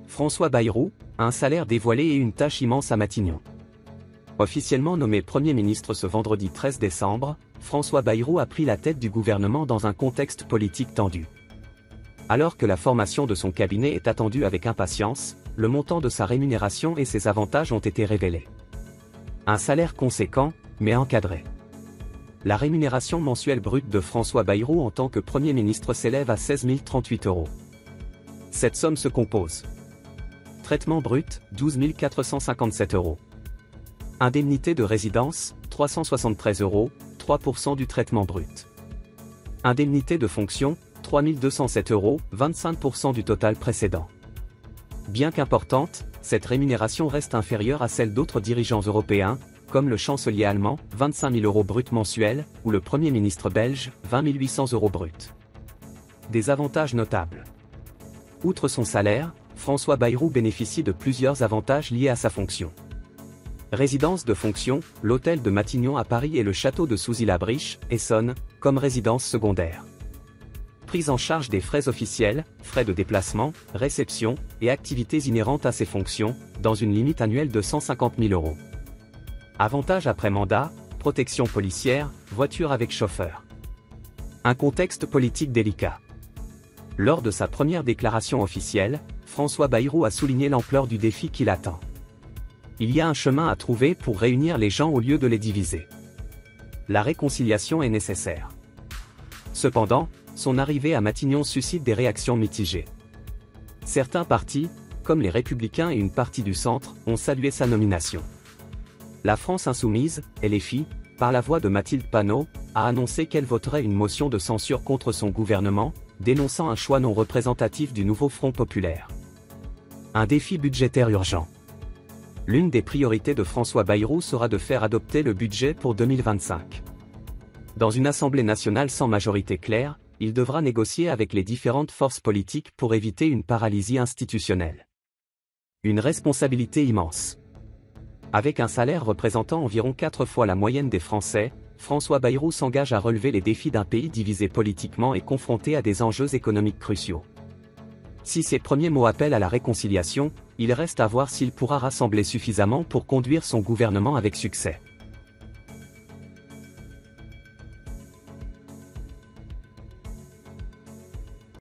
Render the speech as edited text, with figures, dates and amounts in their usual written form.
François Bayrou, a un salaire dévoilé et une tâche immense à Matignon. Officiellement nommé Premier ministre ce vendredi 13 décembre, François Bayrou a pris la tête du gouvernement dans un contexte politique tendu. Alors que la formation de son cabinet est attendue avec impatience, le montant de sa rémunération et ses avantages ont été révélés. Un salaire conséquent, mais encadré. La rémunération mensuelle brute de François Bayrou en tant que Premier ministre s'élève à 16 038 €. Cette somme se compose. Traitement brut, 12 457 €. Indemnité de résidence, 373 €, 3% du traitement brut. Indemnité de fonction, 3 207 €, 25% du total précédent. Bien qu'importante, cette rémunération reste inférieure à celle d'autres dirigeants européens, comme le chancelier allemand, 25 000 € brut mensuels, ou le Premier ministre belge, 20 800 € brut. Des avantages notables. Outre son salaire, François Bayrou bénéficie de plusieurs avantages liés à sa fonction. Résidence de fonction, l'hôtel de Matignon à Paris et le château de Souzy-la-Briche, Essonne, comme résidence secondaire. Prise en charge des frais officiels, frais de déplacement, réception, et activités inhérentes à ses fonctions, dans une limite annuelle de 150 000 €. Avantages après mandat, protection policière, voiture avec chauffeur. Un contexte politique délicat. Lors de sa première déclaration officielle, François Bayrou a souligné l'ampleur du défi qui l'attend. Il y a un chemin à trouver pour réunir les gens au lieu de les diviser. La réconciliation est nécessaire. Cependant, son arrivée à Matignon suscite des réactions mitigées. Certains partis, comme les Républicains et une partie du centre, ont salué sa nomination. La France Insoumise, LFI, par la voix de Mathilde Panot, a annoncé qu'elle voterait une motion de censure contre son gouvernement, dénonçant un choix non représentatif du nouveau Front populaire. Un défi budgétaire urgent. L'une des priorités de François Bayrou sera de faire adopter le budget pour 2025. Dans une Assemblée nationale sans majorité claire, il devra négocier avec les différentes forces politiques pour éviter une paralysie institutionnelle. Une responsabilité immense. Avec un salaire représentant environ 4 fois la moyenne des Français, François Bayrou s'engage à relever les défis d'un pays divisé politiquement et confronté à des enjeux économiques cruciaux. Si ses premiers mots appellent à la réconciliation, il reste à voir s'il pourra rassembler suffisamment pour conduire son gouvernement avec succès.